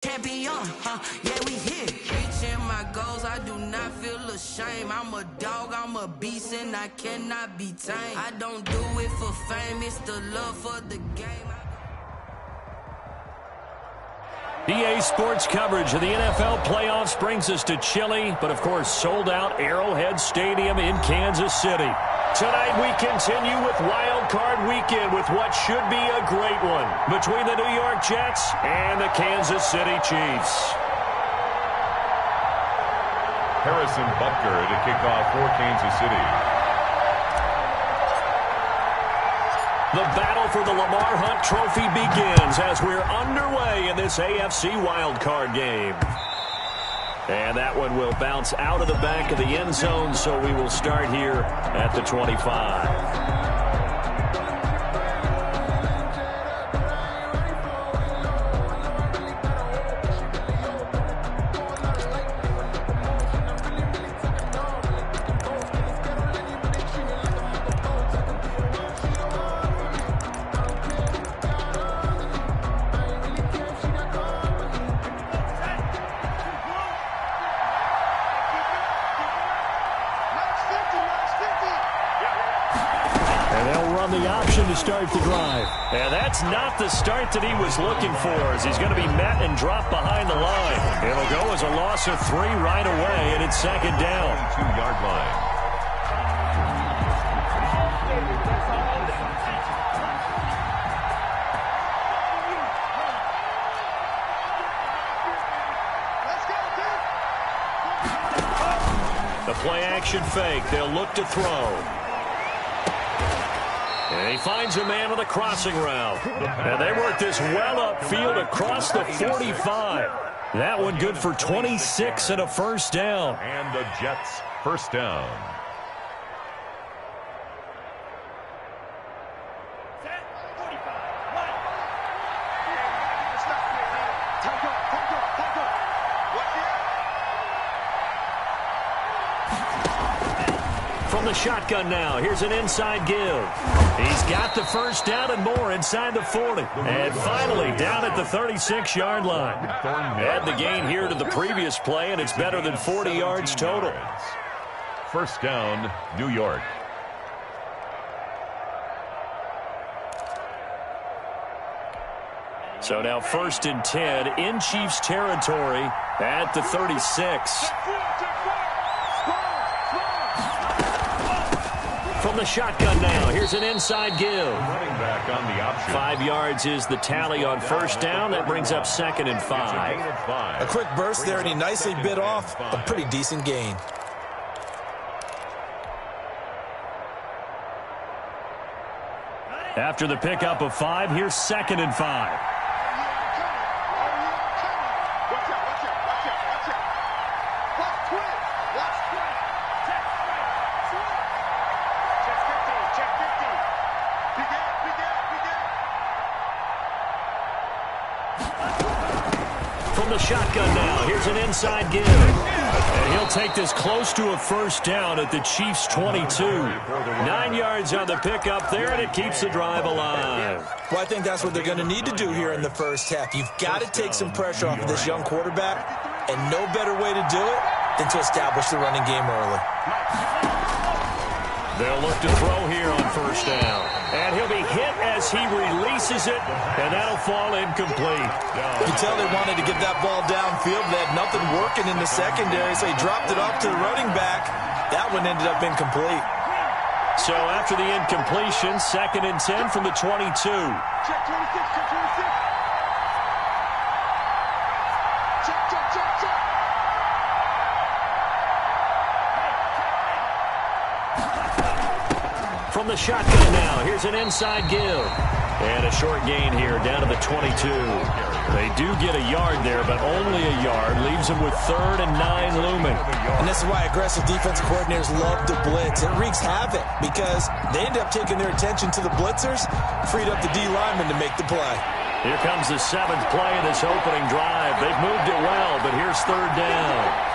Champion, yeah, we here. Reaching my goals, I do not feel ashamed. I'm a dog, I'm a beast, and I cannot be tamed. I don't do it for fame, it's the love for the game. EA Sports coverage of the NFL playoffs brings us to chilly, but of course sold out Arrowhead Stadium in Kansas City. Tonight we continue with Wild Card Weekend with what should be a great one between the New York Jets and the Kansas City Chiefs. Harrison Butker to kick off for Kansas City. The battle for the Lamar Hunt Trophy begins as we're underway in this AFC wildcard game. And that one will bounce out of the back of the end zone, so we will start here at the 25. To start the drive. And that's not the start that he was looking for, as he's going to be met and dropped behind the line. It'll go as a loss of 3 right away, and it's second down. 2-yard line. The play action fake. They'll look to throw. And he finds a man with a crossing route. And they work this well upfield across the 45. That one good for 26 and a first down. And the Jets first down. From the shotgun now, here's an inside give. He's got the first down and more inside the 40. And finally down at the 36-yard line. Add the gain here to the previous play, and it's better than 40 yards total. First down, New York. So now 1st and 10 in Chiefs territory at the 36. From the shotgun now, here's an inside give. Running back on the option. 5 yards is the tally on first down. That brings up 2nd and 5. A quick burst there, and he nicely bit off a pretty decent gain. After the pickup of 5, here's 2nd and 5. The shotgun now. Here's an inside give. And he'll take this close to a first down at the Chiefs' 22. 9 yards on the pickup there, and it keeps the drive alive. Well, I think that's what they're going to need to do here in the first half. You've got to take some pressure off of this young quarterback, and no better way to do it than to establish the running game early. They'll look to throw here on first down. And he'll be hit as he releases it, and that'll fall incomplete. You can tell they wanted to get that ball downfield. They had nothing working in the secondary, so they dropped it off to the running back. That one ended up incomplete. So after the incompletion, 2nd and 10 from the 22. Check 26, check 26. Check. From the shotgun now, here's an inside give. And a short gain here down to the 22. They do get a yard there, but only a yard. Leaves them with 3rd and 9 looming. And this is why aggressive defensive coordinators love to blitz. It wreaks havoc because they end up taking their attention to the blitzers, freed up the D lineman to make the play. Here comes the 7th play of this opening drive. They've moved it well, but here's 3rd down.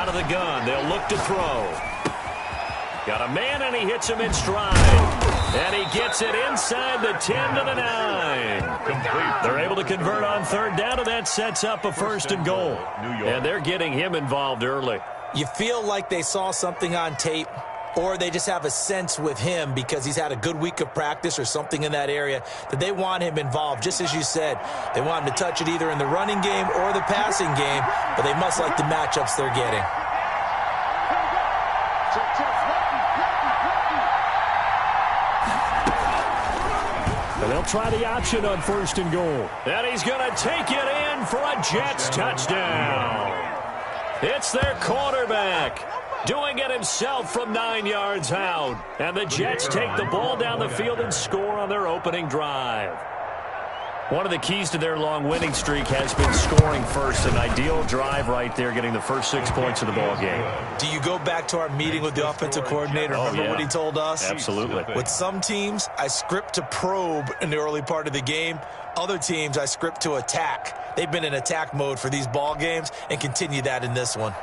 out of the gun. They'll look to throw. Got a man, and he hits him in stride. And he gets it inside the 10 to the 9. Complete. They're able to convert on third down, and that sets up a first and goal. And they're getting him involved early. You feel like they saw something on tape, or they just have a sense with him because he's had a good week of practice or something in that area that they want him involved. Just as you said, they want him to touch it either in the running game or the passing game, but they must like the matchups they're getting. And they'll try the option on first and goal. And he's going to take it in for a Jets touchdown. It's their quarterback doing it himself from 9 yards out. And the Jets take the ball down the field and score on their opening drive. One of the keys to their long winning streak has been scoring first. An ideal drive right there, getting the first 6 points of the ball game. Do you go back to our meeting with the offensive coordinator? Remember what he told us? Absolutely. With some teams, I script to probe in the early part of the game. Other teams, I script to attack. They've been in attack mode for these ball games and continue that in this one.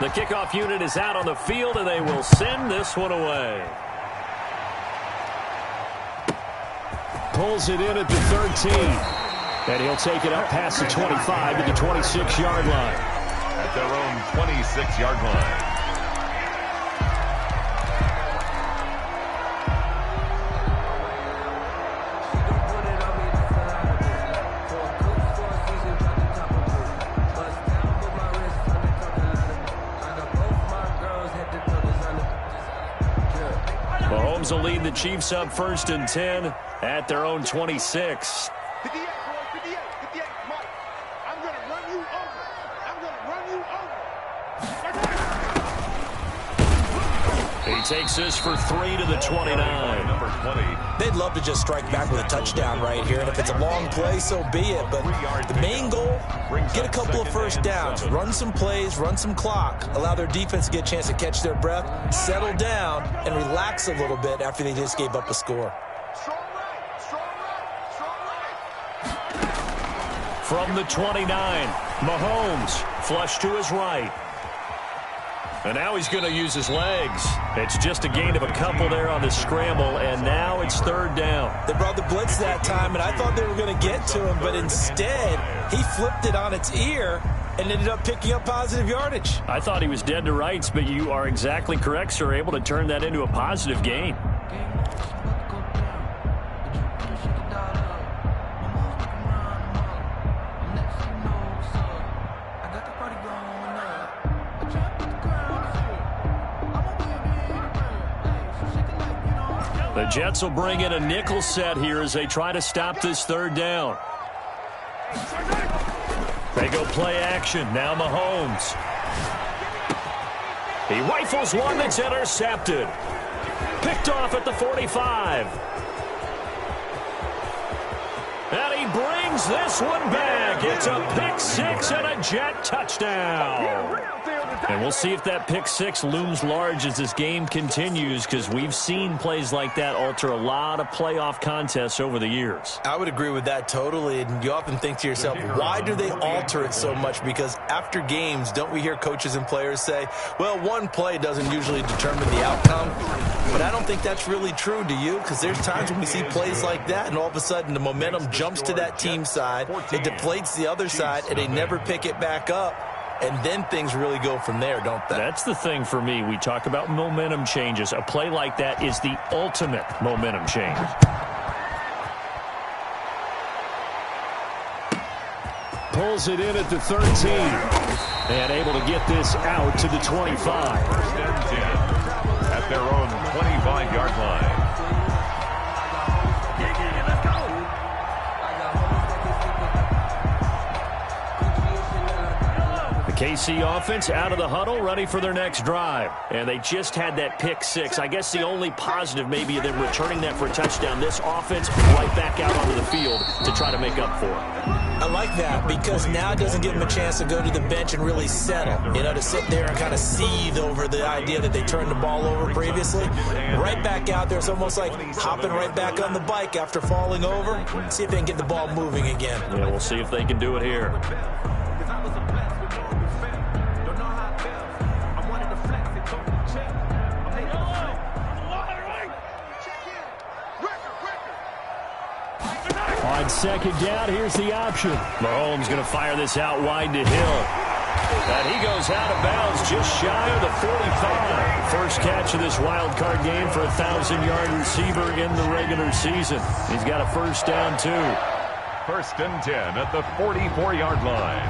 The kickoff unit is out on the field, and they will send this one away. Pulls it in at the 13. And he'll take it up past the 25 to the 26-yard line. At their own 26-yard line. Mahomes will lead the Chiefs up first and 10 at their own 26. 58, boy, 58, 58. Mike, I'm going to run you over. I'm going to run you over. He takes this for 3 to the 29. Number 20. They'd love to just strike back with a touchdown right here, and if it's a long play, so be it. But the main goal, get a couple of first downs, run some plays, run some clock, allow their defense to get a chance to catch their breath, settle down, and relax a little bit after they just gave up a score. Strong right, strong right, strong right. From the 29, Mahomes flush to his right. And now he's going to use his legs. It's just a gain of a couple there on the scramble, and now it's third down. They brought the blitz that time, and I thought they were going to get to him, but instead he flipped it on its ear and ended up picking up positive yardage. I thought he was dead to rights, but you are exactly correct, sir, able to turn that into a positive gain. The Jets will bring in a nickel set here as they try to stop this third down. They go play action. Now Mahomes. He rifles one that's intercepted. Picked off at the 45. And he brings this one back. It's a pick six and a Jet touchdown. And we'll see if that pick six looms large as this game continues, because we've seen plays like that alter a lot of playoff contests over the years. I would agree with that totally, and you often think to yourself, why do they alter it so much? Because after games, don't we hear coaches and players say, well, one play doesn't usually determine the outcome? But I don't think that's really true, do you? Because there's times when we see plays like that, and all of a sudden the momentum jumps to that team side, it deflates the other side, and they never pick it back up. And then things really go from there, don't they? That's the thing for me. We talk about momentum changes. A play like that is the ultimate momentum change. Pulls it in at the 13. And able to get this out to the 25. First and 10 at their own 25-yard line. KC offense out of the huddle, ready for their next drive. And they just had that pick six. I guess the only positive maybe of them returning that for a touchdown. This offense right back out onto the field to try to make up for it. I like that because now it doesn't give them a chance to go to the bench and really settle. To sit there and kind of seethe over the idea that they turned the ball over previously. Right back out there. It's almost like hopping right back on the bike after falling over. See if they can get the ball moving again. Yeah, we'll see if they can do it here. On second down, here's the option. Mahomes going to fire this out wide to Hill. And he goes out of bounds just shy of the 45. First catch of this wild card game for a 1,000-yard receiver in the regular season. He's got a first down, too. First and 10 at the 44-yard line.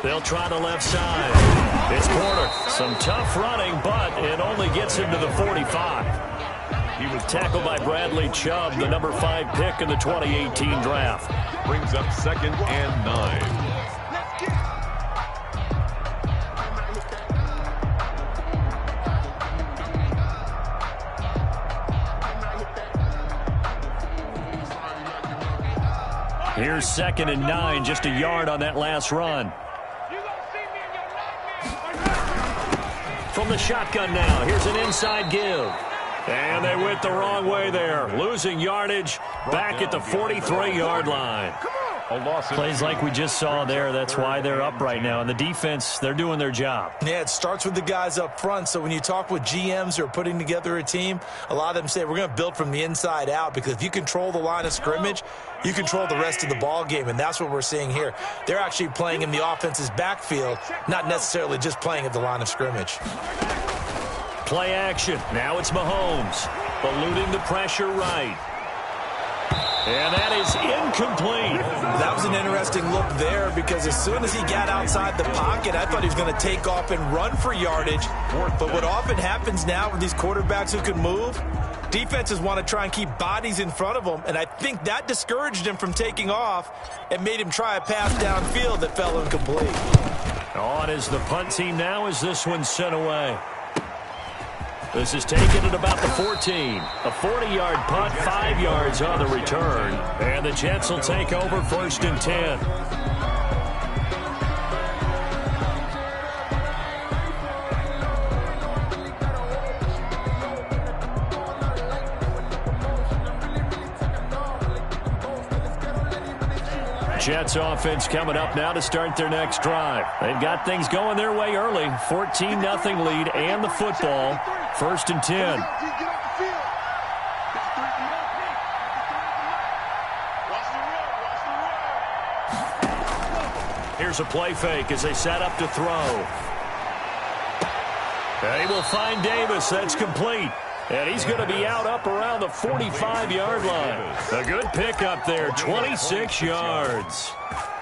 They'll try the left side. It's Porter. Some tough running, but it only gets him to the 45. He was tackled by Bradley Chubb, the number 5 pick in the 2018 draft. Brings up second and 9. Here's second and 9, just a yard on that last run. From the shotgun now, here's an inside give. And they went the wrong way there, losing yardage back at the 43-yard line. Plays like we just saw there, that's why they're up right now. And the defense, they're doing their job. Yeah, it starts with the guys up front. So when you talk with GMs who are putting together a team, a lot of them say we're going to build from the inside out, because if you control the line of scrimmage, you control the rest of the ball game, and that's what we're seeing here. They're actually playing in the offense's backfield, not necessarily just playing at the line of scrimmage. Play action. Now it's Mahomes, eluding the pressure right. And that is incomplete. That was an interesting look there, because as soon as he got outside the pocket, I thought he was going to take off and run for yardage. But what often happens now with these quarterbacks who can move, defenses want to try and keep bodies in front of them, and I think that discouraged him from taking off and made him try a pass downfield that fell incomplete. On is the punt team now as this one's sent away. This is taken at about the 14. A 40-yard punt, 5 yards on the return. And the Jets will take over first and 10. Jets offense coming up now to start their next drive. They've got things going their way early. 14-0 lead and the football. First and 10. Here's a play fake as they set up to throw. They will find Davis. That's complete. And he's going to be out up around the 45-yard line. A good pickup there, 26 yards.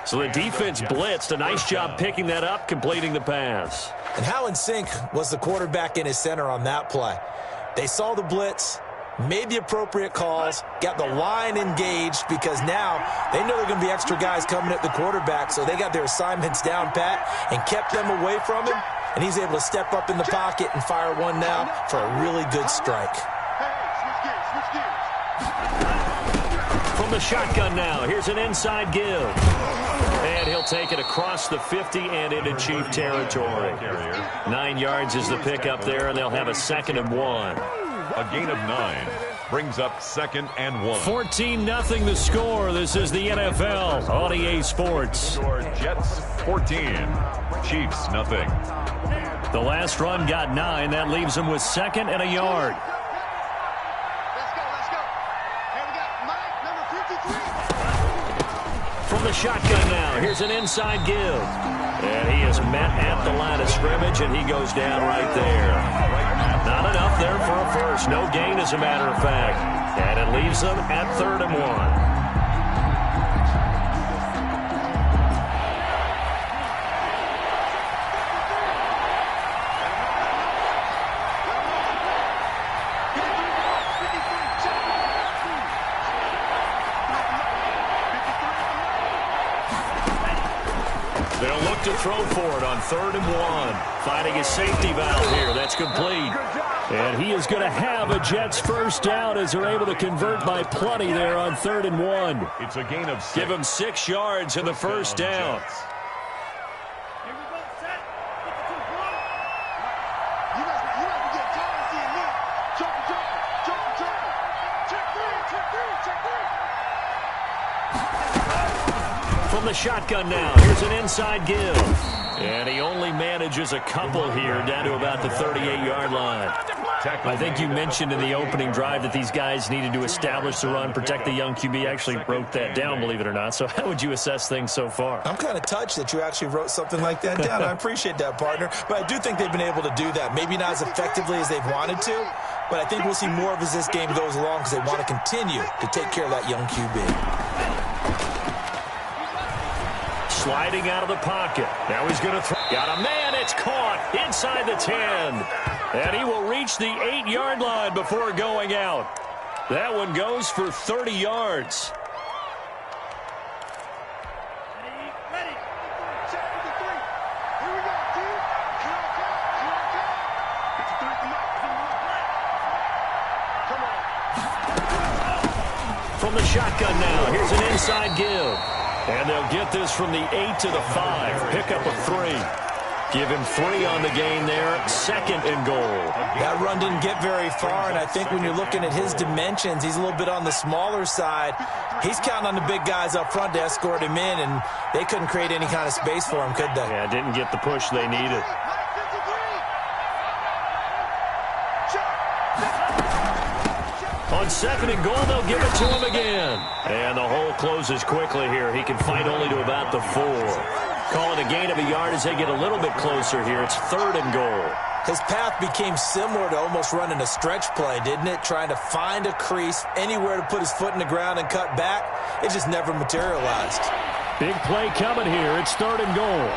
So the defense blitzed. A nice job picking that up, completing the pass. And how in sync was the quarterback in his center on that play? They saw the blitz, made the appropriate calls, got the line engaged, because now they know there are going to be extra guys coming at the quarterback, so they got their assignments down pat and kept them away from him. And he's able to step up in the pocket and fire one now for a really good strike. From the shotgun now, here's an inside give. And he'll take it across the 50 and into Chief territory. 9 yards is the pickup there, and they'll have a 2nd and 1. A gain of 9 brings up 2nd and 1. 14-0 the score. This is the NFL on EA Sports. Jets 14, Chiefs nothing. The last run got 9. That leaves them with 2nd and a yard. Let's go. Here we got Mike, number 53. From the shotgun now, here's an inside give. And he is met at the line of scrimmage, and he goes down right there. Not enough there for a first. No gain, as a matter of fact. And it leaves them at 3rd and 1. to throw for it on 3rd and 1. Finding his safety valve here. That's complete. And he is going to have a Jets first down as they're able to convert by plenty there on 3rd and 1. It's a gain of 6. Give him 6 yards in the first down. From the shotgun now, here's an inside give. And he only manages a couple here down to about the 38-yard line. I think you mentioned in the opening drive that these guys needed to establish the run, protect the young QB. Actually wrote that down, believe it or not. So how would you assess things so far? I'm kind of touched that you actually wrote something like that down. I appreciate that, partner. But I do think they've been able to do that. Maybe not as effectively as they've wanted to, but I think we'll see more of as this game goes along because they want to continue to take care of that young QB. Sliding out of the pocket. Now he's going to throw. Got a man. It's caught inside the 10. And he will reach the 8-yard line before going out. That one goes for 30 yards. Ready. Check with the 3. Here we go, dude. Come on. From the shotgun now, here's an inside give. And they'll get this from the 8 to the 5. Pick up a 3. Give him 3 on the gain there. 2nd and goal. That run didn't get very far, and I think when you're looking at his dimensions, he's a little bit on the smaller side. He's counting on the big guys up front to escort him in, and they couldn't create any kind of space for him, could they? Yeah, didn't get the push they needed. On 2nd and goal, they'll give it to him again. And the hole closes quickly here. He can fight only to about the 4. Call it a gain of a yard as they get a little bit closer here. It's 3rd and goal. His path became similar to almost running a stretch play, didn't it? Trying to find a crease, anywhere to put his foot in the ground and cut back. It just never materialized. Big play coming here. It's 3rd and goal.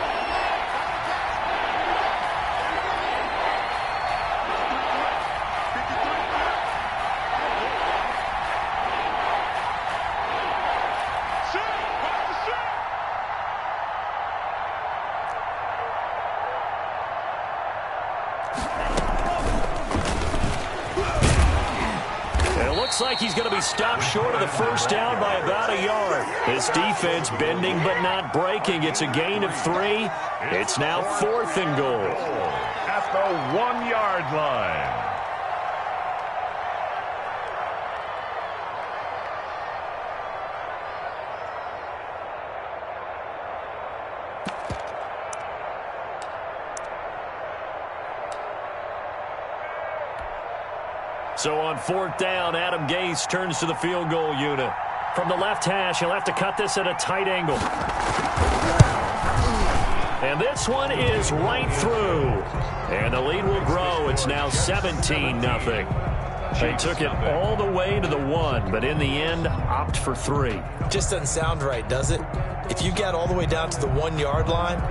Like he's going to be stopped short of the first down by about a yard. This defense bending but not breaking. It's a gain of 3. It's now 4th and goal. At the 1-yard line. So on 4th down, Adam Gase turns to the field goal unit. From the left hash, he'll have to cut this at a tight angle. And this one is right through. And the lead will grow. It's now 17-0. They took it all the way to the 1, but in the end, opt for 3. Just doesn't sound right, does it? If you got all the way down to the 1-yard line,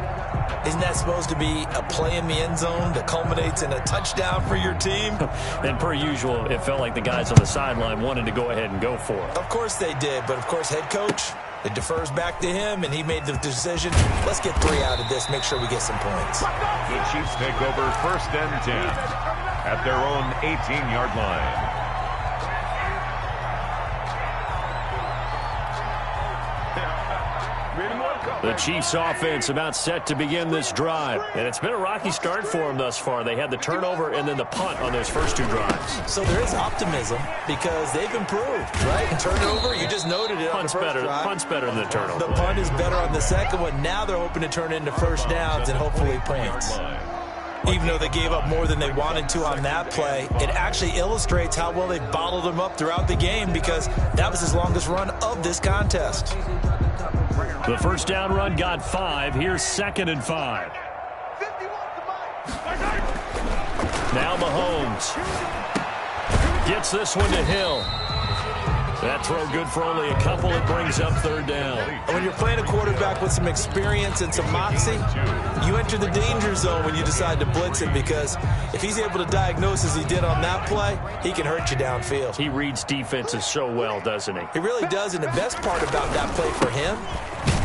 isn't that supposed to be a play in the end zone that culminates in a touchdown for your team? And per usual, it felt like the guys on the sideline wanted to go ahead and go for it. Of course they did, but of course head coach, it defers back to him, and he made the decision. Let's get 3 out of this, make sure we get some points. The Chiefs take over 1st and 10 at their own 18-yard line. The Chiefs offense about set to begin this drive. And it's been a rocky start for them thus far. They had the turnover and then the punt on those first 2 drives. So there is optimism because they've improved, right? Turnover, you just noted it on the first drive. Punt's better than the turnover. The punt is better on the second one. Now they're hoping to turn it into first downs and hopefully points. Even though they gave up more than they wanted to on that play, it actually illustrates how well they bottled them up throughout the game because that was his longest run of this contest. The first down run got 5. Here's 2nd and 5. Now Mahomes gets this one to Hill. That throw good for only a couple. It brings up third down. And when you're playing a quarterback with some experience and some moxie, you enter the danger zone when you decide to blitz him, because if he's able to diagnose as he did on that play, he can hurt you downfield. He reads defenses so well, doesn't he? He really does, and the best part about that play for him,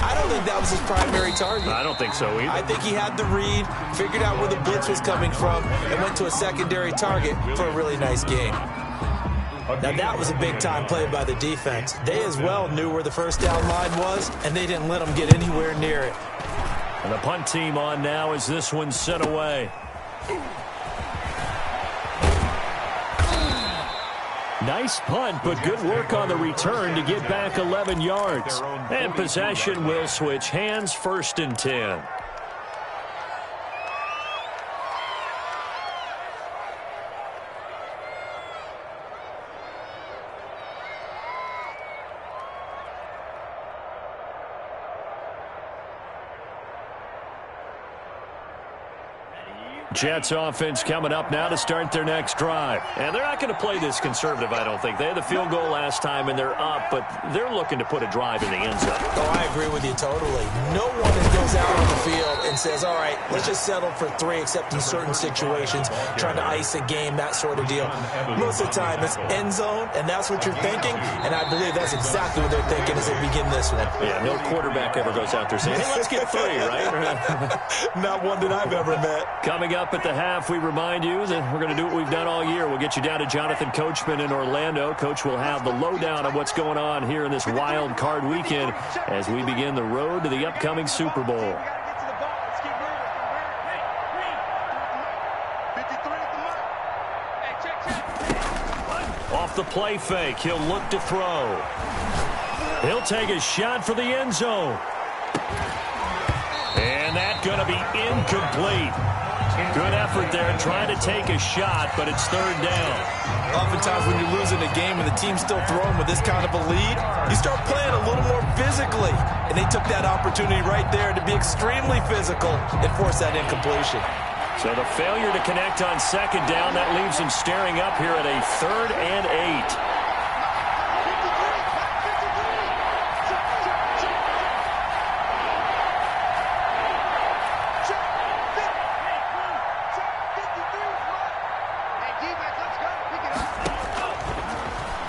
I don't think that was his primary target. I don't think so either. I think he had the read, figured out where the blitz was coming from, and went to a secondary target for a really nice game. Now, that was a big-time play by the defense. They as well knew where the first down line was, and they didn't let them get anywhere near it. And the punt team on now as this one's sent away. Nice punt, but good work on the return to get back 11 yards. And possession will switch hands, 1st and 10. Jets offense coming up now to start their next drive. And they're not going to play this conservative, I don't think. They had the field goal last time, and they're up, but they're looking to put a drive in the end zone. Oh, I agree with you totally. No one goes out on the field and says, all right, let's just settle for 3, except in certain situations, trying to ice a game, that sort of deal. Most of the time, it's end zone, and that's what you're thinking, and I believe that's exactly what they're thinking as they begin this one. Yeah, no quarterback ever goes out there saying, hey, let's get 3, right? Not one that I've ever met. Coming up at the half, we remind you that we're going to do what we've done all year. We'll get you down to Jonathan Coachman in Orlando. Coach will have the lowdown of what's going on here in this wild card weekend as we begin the road to the upcoming Super Bowl. Off the play fake, he'll look to throw. He'll take a shot for the end zone. And that's going to be incomplete. Good effort there trying to take a shot, but it's 3rd down. Oftentimes when you're losing a game and the team's still throwing with this kind of a lead, you start playing a little more physically. And they took that opportunity right there to be extremely physical and force that incompletion. So the failure to connect on 2nd down, that leaves them staring up here at a 3rd and 8.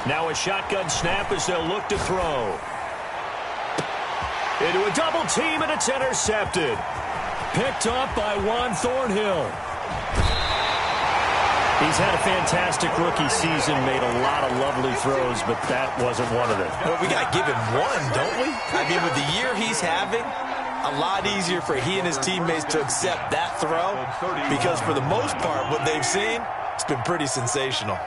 Now a shotgun snap as they'll look to throw. Into a double team, and it's intercepted. Picked up by Juan Thornhill. He's had a fantastic rookie season, made a lot of lovely throws, but that wasn't one of them. Well, we got to give him one, don't we? I mean, with the year he's having, a lot easier for he and his teammates to accept that throw, because for the most part, what they've seen, it's been pretty sensational.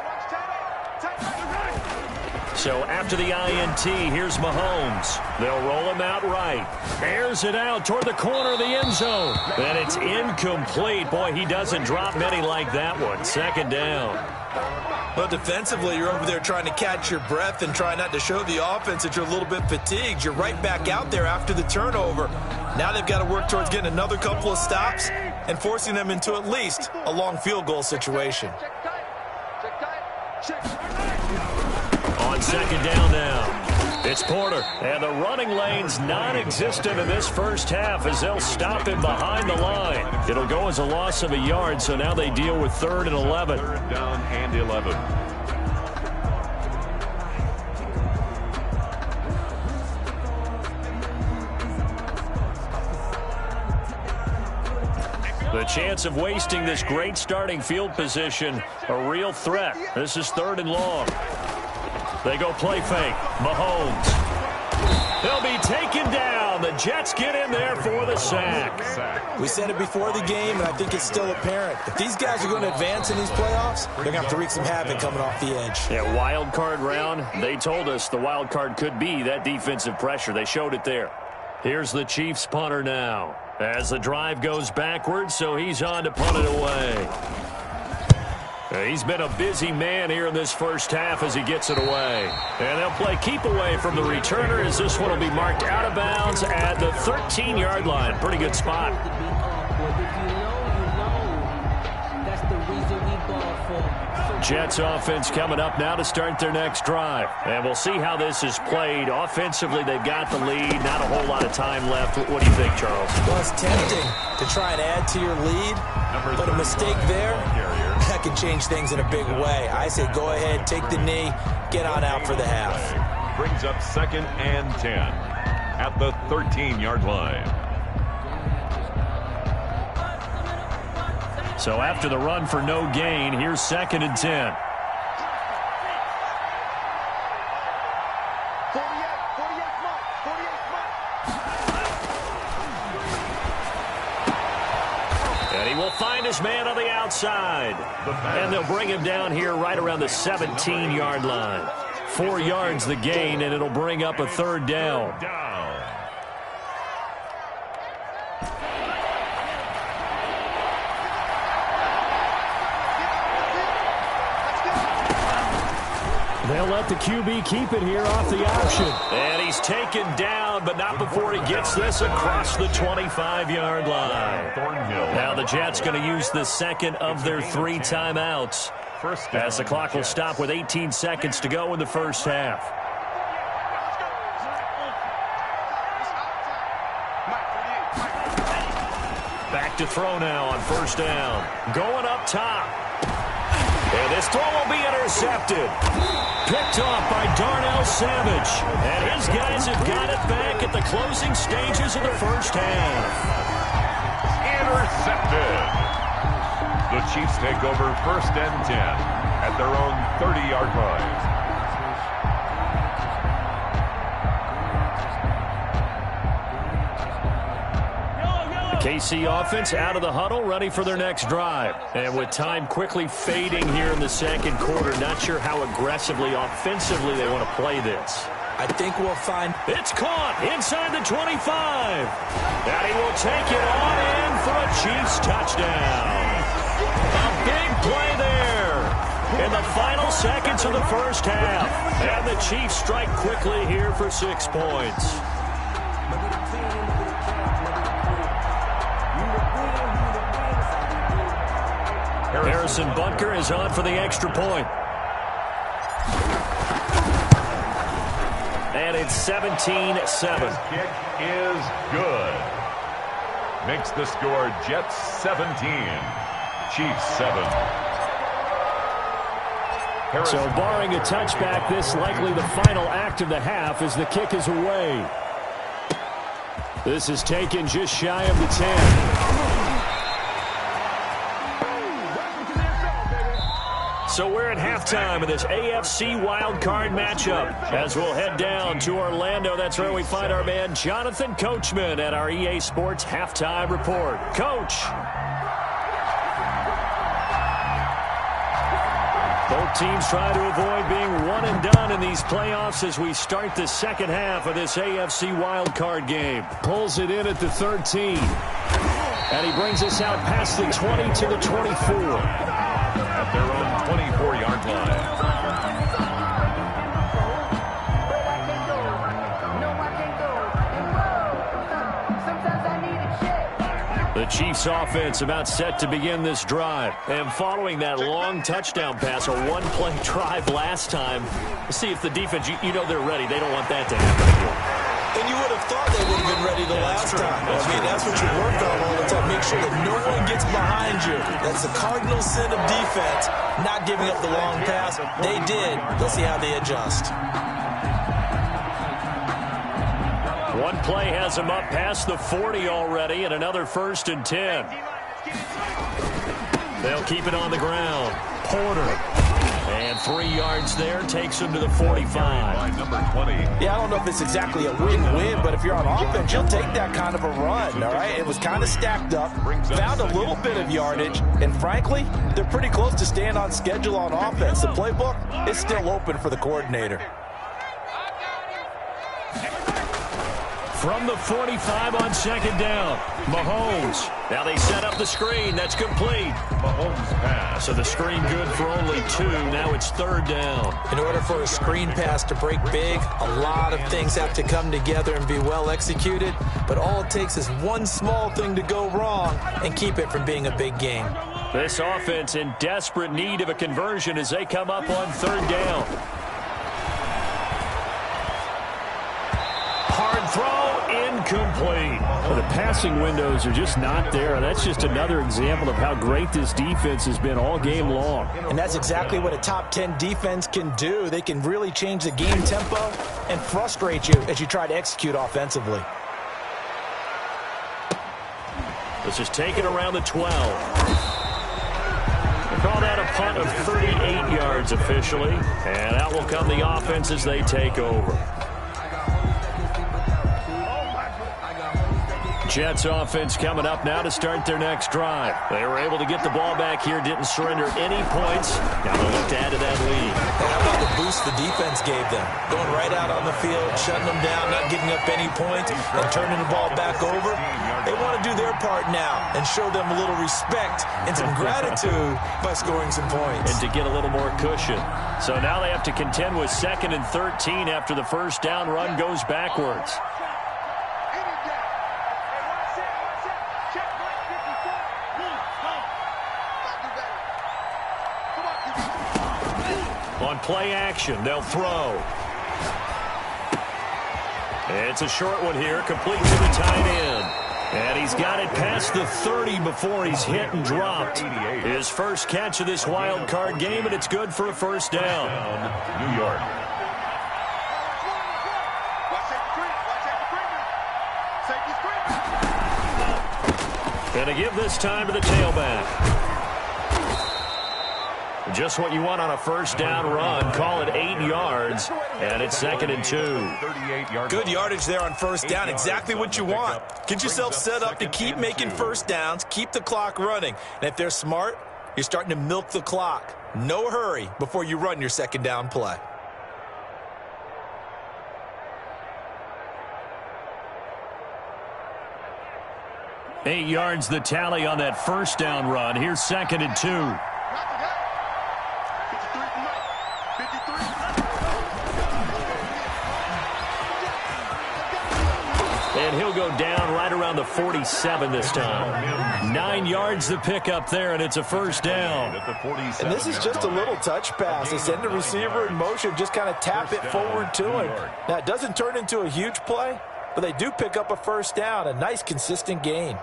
So after the INT, here's Mahomes. They'll roll him out right. Airs it out toward the corner of the end zone. And it's incomplete. Boy, he doesn't drop many like that one. 2nd down. Well, defensively, you're over there trying to catch your breath and try not to show the offense that you're a little bit fatigued. You're right back out there after the turnover. Now they've got to work towards getting another couple of stops and forcing them into at least a long field goal situation. On 2nd down now, it's Porter. And the running lane's non-existent in this first half as they'll stop him behind the line. It'll go as a loss of a yard, so now they deal with 3rd and 11. 3rd down and 11. The chance of wasting this great starting field position, a real threat. This is 3rd and long. They go play fake. Mahomes. He'll be taken down. The Jets get in there for the sack. We said it before the game, and I think it's still apparent. If these guys are going to advance in these playoffs, they're going to have to wreak some havoc coming off the edge. Yeah, wild card round. They told us the wild card could be that defensive pressure. They showed it there. Here's the Chiefs punter now as the drive goes backwards, so he's on to punt it away. He's been a busy man here in this first half as he gets it away. And they'll play keep away from the returner as this one will be marked out of bounds at the 13-yard line. Pretty good spot. Jets offense coming up now to start their next drive. And we'll see how this is played. Offensively, they've got the lead. Not a whole lot of time left. What do you think, Charles? Well, it's tempting to try and add to your lead, but a mistake there, that can change things in a big way. I say go ahead, take the knee, get on out for the half. Brings up 2nd and 10 at the 13-yard line. So after the run for no gain, here's 2nd and 10. 48 mark. And he will find his man on the outside. And they'll bring him down here right around the 17-yard line. 4 yards the gain, and it'll bring up a 3rd down. They'll let the QB keep it here off the option. And he's taken down, but not before he gets this across the 25-yard line. Now the Jets going to use the second of their 3 timeouts, as the clock will stop with 18 seconds to go in the first half. Back to throw now on 1st down. Going up top. And this throw will be intercepted. Picked off by Darnell Savage. And his guys have got it back at the closing stages of the first half. Intercepted. The Chiefs take over 1st and 10 at their own 30-yard line. KC offense out of the huddle, ready for their next drive. And with time quickly fading here in the second quarter, not sure how aggressively, offensively they want to play this. I think we'll find... It's caught inside the 25. And he will take it on in for a Chiefs touchdown. A big play there in the final seconds of the first half. And the Chiefs strike quickly here for 6 points. Harrison Butker is on for the extra point. And it's 17-7. His kick is good. Makes the score Jets 17, Chiefs 7. So barring a touchback, this likely the final act of the half as the kick is away. This is taken just shy of the 10. So we're at halftime of this AFC wildcard matchup. As we'll head down to Orlando, that's where we find our man Jonathan Coachman at our EA Sports Halftime Report. Coach. Both teams try to avoid being one and done in these playoffs as we start the second half of this AFC wildcard game. Pulls it in at the 13. And he brings us out past the 20 to the 24. At their own 24-yard line. The Chiefs offense about set to begin this drive. And following that long touchdown pass, a one-play drive last time, see if the defense, you know they're ready. They don't want that to happen again. And you would have thought they would have been ready the last time. That's what you work on all the time. Make sure that no one gets behind you. That's the cardinal sin of defense, not giving up the long pass. They did. Let's see how they adjust. One play has them up past the 40 already, and another 1st and 10. They'll keep it on the ground. Porter. And 3 yards there takes him to the 45. Number 20. Yeah, I don't know if it's exactly a win-win, but if you're on offense, you'll take that kind of a run, all right? It was kind of stacked up, found a little bit of yardage, and frankly, they're pretty close to staying on schedule on offense. The playbook is still open for the coordinator. From the 45 on 2nd down, Mahomes. Now they set up the screen. That's complete. Mahomes pass. So the screen good for only 2. Now it's 3rd down. In order for a screen pass to break big, a lot of things have to come together and be well executed. But all it takes is one small thing to go wrong and keep it from being a big game. This offense in desperate need of a conversion as they come up on third down. Hard throw, incomplete. Well, the passing windows are just not there. That's just another example of how great this defense has been all game long. And that's exactly what a top 10 defense can do. They can really change the game tempo and frustrate you as you try to execute offensively. This is taken around the 12. They call that a punt of 38 yards officially. And out will come the offense as they take over. Jets offense coming up now to start their next drive. They were able to get the ball back here, didn't surrender any points. Now they look to add to that lead. How about the boost the defense gave them? Going right out on the field, shutting them down, not giving up any points, and turning the ball back over. They want to do their part now and show them a little respect and some gratitude by scoring some points. And to get a little more cushion. So now they have to contend with 2nd and 13 after the first down run goes backwards. On play action, they'll throw. It's a short one here, complete to the tight end. And he's got it past the 30 before he's hit and dropped. His first catch of this wild card game, and it's good for a first down. New York. And to give this time to the tailback. Just what you want on a first down run. Call it 8 yards, and it's 2nd and 2. Good yardage there on first down. Exactly what you want. Get yourself set up to keep making first downs, keep the clock running. And if they're smart, you're starting to milk the clock. No hurry before you run your second down play. Eight yards the tally on that first down run. Here's 2nd and 2. And he'll go down right around the 47 this time. 9 yards the pickup there, and it's a first down. And this is just a little touch pass. They send the receiver in motion, just kind of tap it forward to him. Now, it doesn't turn into a huge play, but they do pick up a first down, a nice, consistent gain.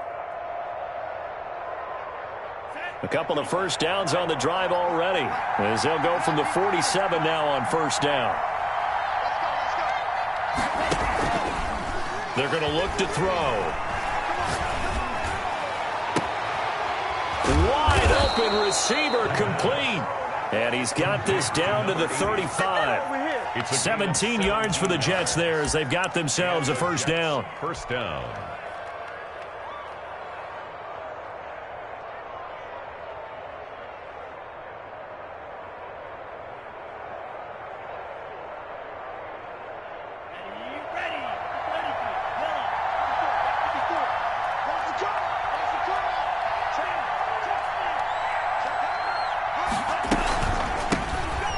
A couple of first downs on the drive already, as they'll go from the 47 now on first down. They're going to look to throw. Wide open receiver complete. And he's got this down to the 35. 17 yards for the Jets there as they've got themselves a first down. First down.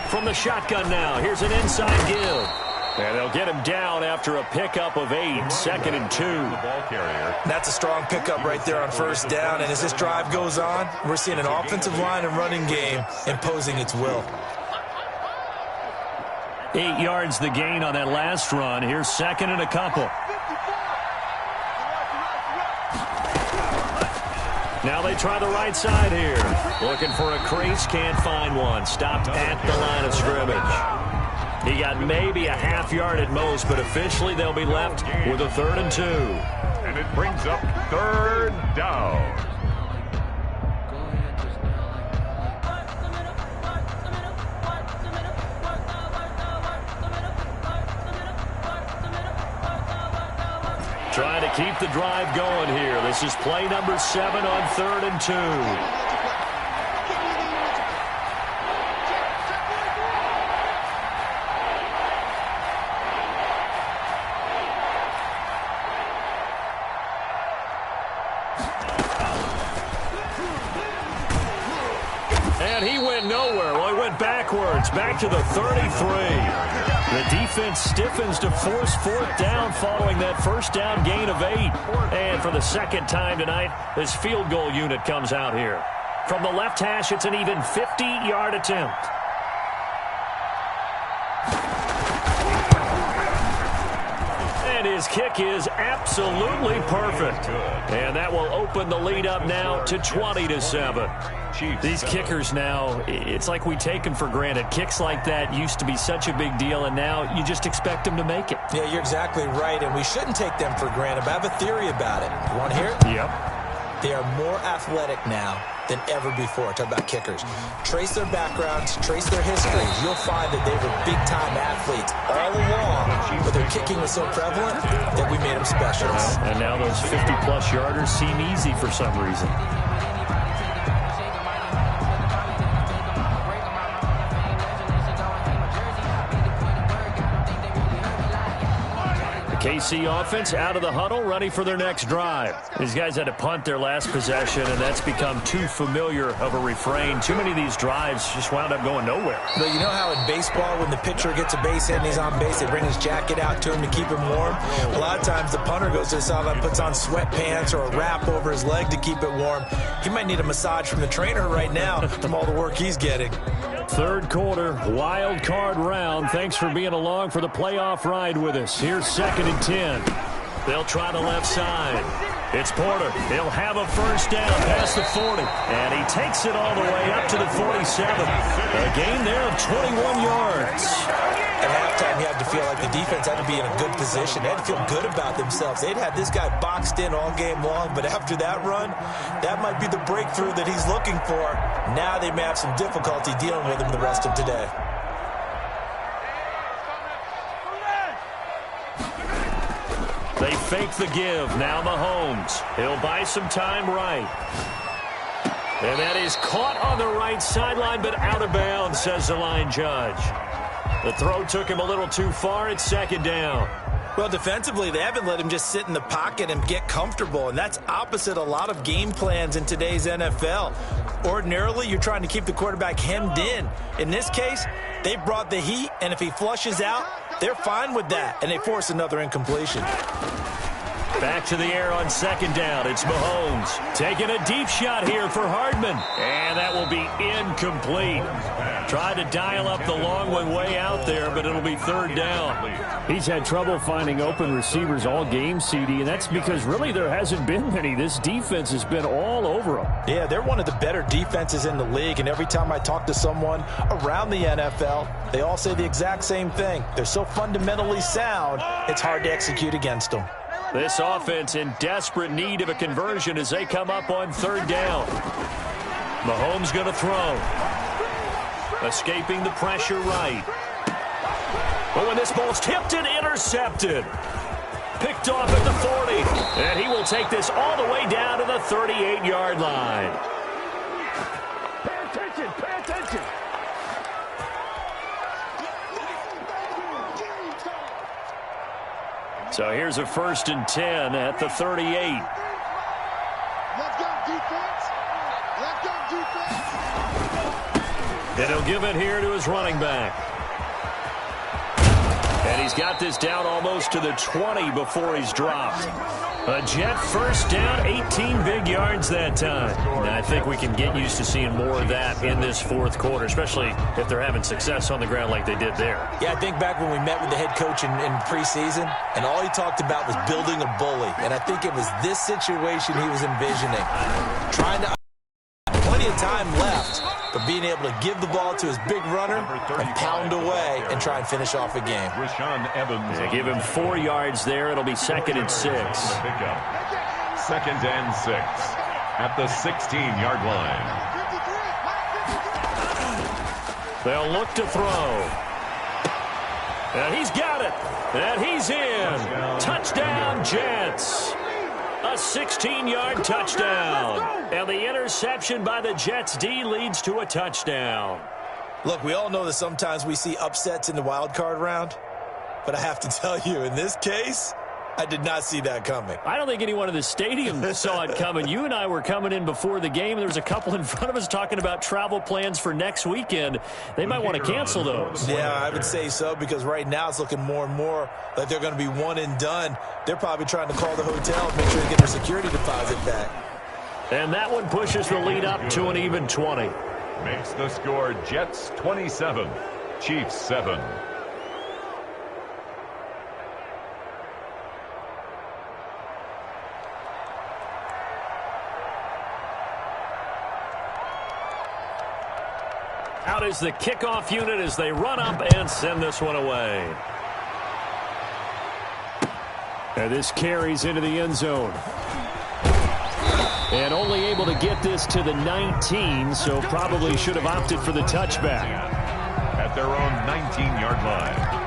From the shotgun now, here's an inside give. And they'll get him down after a pickup of 8, 2nd and 2. The ball carrier. That's a strong pickup right there on first down. And as this drive goes on, we're seeing an offensive line and running game imposing its will. 8 yards the gain on that last run. Here's 2nd and a couple. Now they try the right side here. Looking for a crease, can't find one. Stopped at the line of scrimmage. He got maybe a half yard at most, but officially they'll be left with a 3rd and 2. And it brings up 3rd down. Trying to keep the drive going here. This is play number 7 on 3rd and 2. And he went nowhere. Well, he went backwards, back to the 33. The defense stiffens to force 4th down following that first down gain of 8. And for the second time tonight, this field goal unit comes out here. From the left hash, it's an even 50-yard attempt. And his kick is absolutely perfect. And that will open the lead up now to 20-7. These kickers now, it's like we take them for granted. Kicks like that used to be such a big deal, and now you just expect them to make it. Yeah, you're exactly right, and we shouldn't take them for granted. But I have a theory about it. You want to hear it? Yep. They are more athletic now than ever before. Talk about kickers. Trace their backgrounds, trace their history. You'll find that they were big-time athletes all along, but their kicking was so prevalent that we made them specialists. And now those 50-plus yarders seem easy for some reason. KC offense out of the huddle, ready for their next drive. These guys had to punt their last possession, and that's become too familiar of a refrain. Too many of these drives just wound up going nowhere. But you know how in baseball, when the pitcher gets a base hit and he's on base, they bring his jacket out to him to keep him warm? A lot of times the punter goes to the sideline, puts on sweatpants or a wrap over his leg to keep it warm. He might need a massage from the trainer right now from all the work he's getting. Third quarter, wild card round. Thanks for being along for the playoff ride with us. Here's 2nd and 10. They'll try the left side. It's Porter. He'll have a first down past the 40. And he takes it all the way up to the 47. A gain there of 21 yards. At halftime, you had to feel like the defense had to be in a good position. They had to feel good about themselves. They'd had this guy boxed in all game long, but after that run, that might be the breakthrough that he's looking for. Now they may have some difficulty dealing with him the rest of today. They fake the give. Now Mahomes. He'll buy some time right. And that is caught on the right sideline, but out of bounds, says the line judge. The throw took him a little too far. It's 2nd down. Well, defensively, they haven't let him just sit in the pocket and get comfortable, and that's opposite a lot of game plans in today's NFL. Ordinarily, you're trying to keep the quarterback hemmed in. In this case, they brought the heat, and if he flushes out, they're fine with that, and they force another incompletion. Back to the air on 2nd down. It's Mahomes taking a deep shot here for Hardman. And that will be incomplete. Tried to dial up the long one way out there, but it'll be 3rd down. He's had trouble finding open receivers all game, CD, and that's because really there hasn't been many. This defense has been all over him. Yeah, they're one of the better defenses in the league, and every time I talk to someone around the NFL, they all say the exact same thing. They're so fundamentally sound, it's hard to execute against them. This offense in desperate need of a conversion as they come up on 3rd down. Mahomes going to throw. Escaping the pressure right. Oh, and this ball's tipped and intercepted. Picked off at the 40. And he will take this all the way down to the 38-yard line. Pay attention, pay attention. So here's a 1st and 10 at the 38. Let's go, defense. Let's go, defense. And he'll give it here to his running back. And he's got this down almost to the 20 before he's dropped. A Jet first down, 18 big yards that time. And I think we can get used to seeing more of that in this 4th quarter, especially if they're having success on the ground like they did there. Yeah, I think back when we met with the head coach in preseason, and all he talked about was building a bully. And I think it was this situation he was envisioning. Trying to plenty of time left, but being able to give the ball to his big runner and pound away and try and finish off a game. They give him 4 yards there. It'll be 2nd and 6. 2nd and 6 at the 16-yard line. They'll look to throw. And he's got it. And he's in. Touchdown, Jets. A 16-yard touchdown. And the interception by the Jets D leads to a touchdown. Look, we all know that sometimes we see upsets in the wild card round. But I have to tell you, in this case, I did not see that coming. I don't think anyone in the stadium saw it coming. You and I were coming in before the game. There was a couple in front of us talking about travel plans for next weekend. They might want to cancel those. Yeah, I would say so, because right now it's looking more and more like they're going to be one and done. They're probably trying to call the hotel and make sure they get their security deposit back. And that one pushes the lead up to an even 20. Makes the score Jets 27, Chiefs 7. Out is the kickoff unit as they run up and send this one away. And this carries into the end zone. And only able to get this to the 19, so probably should have opted for the touchback. At their own 19-yard line.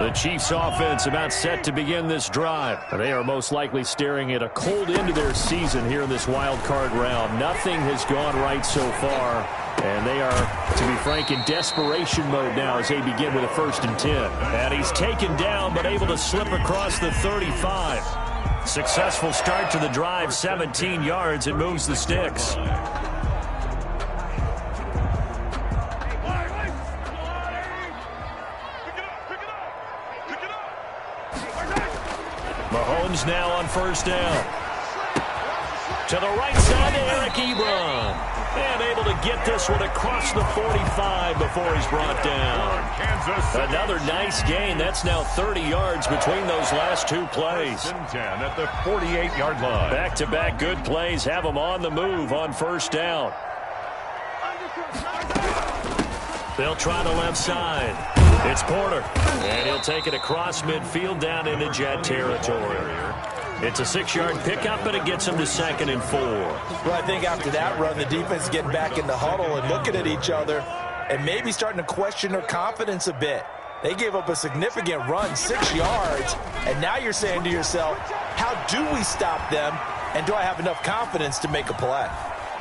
The Chiefs offense about set to begin this drive. They are most likely staring at a cold end to their season here in this wild card round. Nothing has gone right so far. And they are, to be frank, in desperation mode now as they begin with a 1st and 10. And he's taken down but able to slip across the 35. Successful start to the drive, 17 yards, and moves the sticks. Mahomes now on 1st down. To the right side to Eric Ebron. And able to get this one across the 45 before he's brought down. Another nice gain. That's now 30 yards between those last two plays. 1st and 10 at the 48-yard line. Back-to-back good plays have them on the move on 1st down. They'll try the left side. It's Porter. And he'll take it across midfield down into Jet territory. It's a 6-yard pickup, but it gets him to 2nd and 4. Well, I think after that run, the defense is getting back in the huddle and looking at each other and maybe starting to question their confidence a bit. They gave up a significant run, 6 yards, and now you're saying to yourself, how do we stop them, and do I have enough confidence to make a play?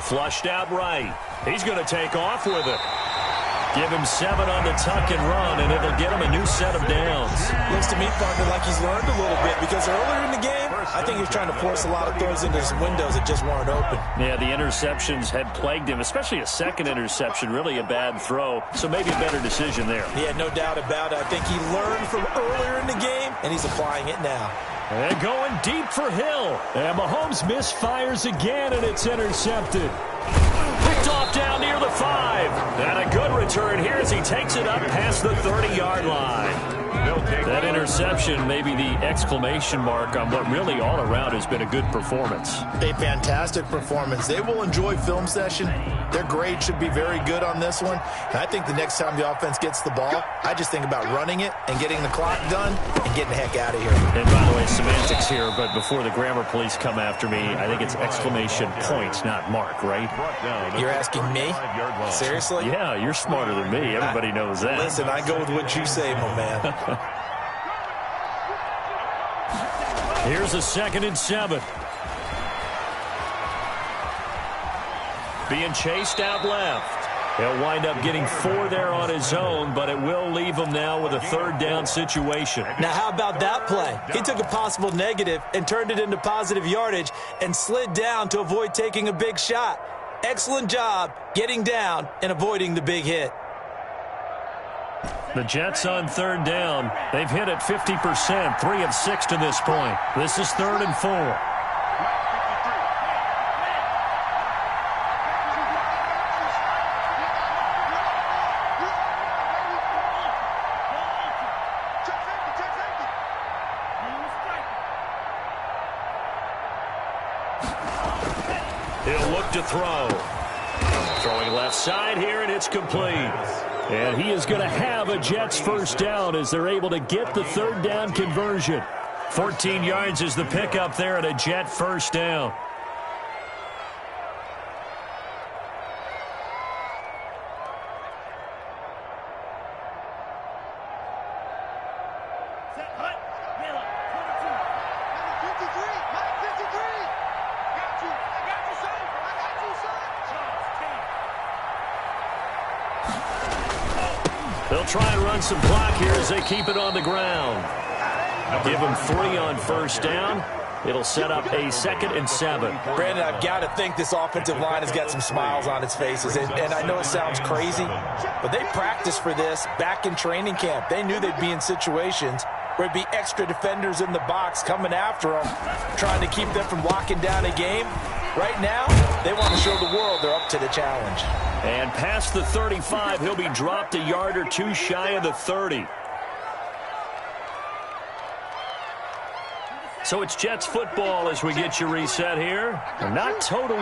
Flushed out right. He's going to take off with it. Give him 7 on the tuck and run, and it'll get him a new set of downs. Looks to me, partner, like he's learned a little bit, because earlier in the game, I think he was trying to force a lot of throws into some windows that just weren't open. Yeah, the interceptions had plagued him, especially a second interception, really a bad throw, so maybe a better decision there. Yeah, no doubt about it. I think he learned from earlier in the game, and he's applying it now. And going deep for Hill. And Mahomes misfires again, and it's intercepted. Picked off down near the 5. And a good return here as he takes it up past the 30-yard line. That interception may be the exclamation mark on what really all around has been a good performance. A fantastic performance. They will enjoy film session. Their grade should be very good on this one. And I think the next time the offense gets the ball, I just think about running it and getting the clock done and getting the heck out of here. And by the way, semantics here, but before the grammar police come after me, I think it's exclamation point, not mark, right? You're asking me? Seriously? Yeah, you're smarter than me. Everybody knows that. Listen, I go with what you say, my man. Here's a 2nd and 7. Being chased out left. He'll wind up getting 4 there on his own, but it will leave him now with a 3rd down situation. Now, how about that play? He took a possible negative and turned it into positive yardage and slid down to avoid taking a big shot. Excellent job getting down and avoiding the big hit. The Jets on 3rd down. They've hit it 50%, 3 of 6 to this point. This is 3rd and 4. He'll look to throw. Throwing left side here, and it's complete. And he is going to have a Jets 1st down as they're able to get the 3rd down conversion. 14 yards is the pickup there at a Jet 1st down. They'll try and run some clock here as they keep it on the ground. Give them 3 on 1st down. It'll set up a 2nd and 7. Brandon, I've got to think this offensive line has got some smiles on its faces. And I know it sounds crazy, but they practiced for this back in training camp. They knew they'd be in situations where it'd be extra defenders in the box coming after them, trying to keep them from locking down a game. Right now, they want to show the world they're up to the challenge. And past the 35, he'll be dropped a yard or two shy of the 30. So it's Jets football as we get you reset here. Not totally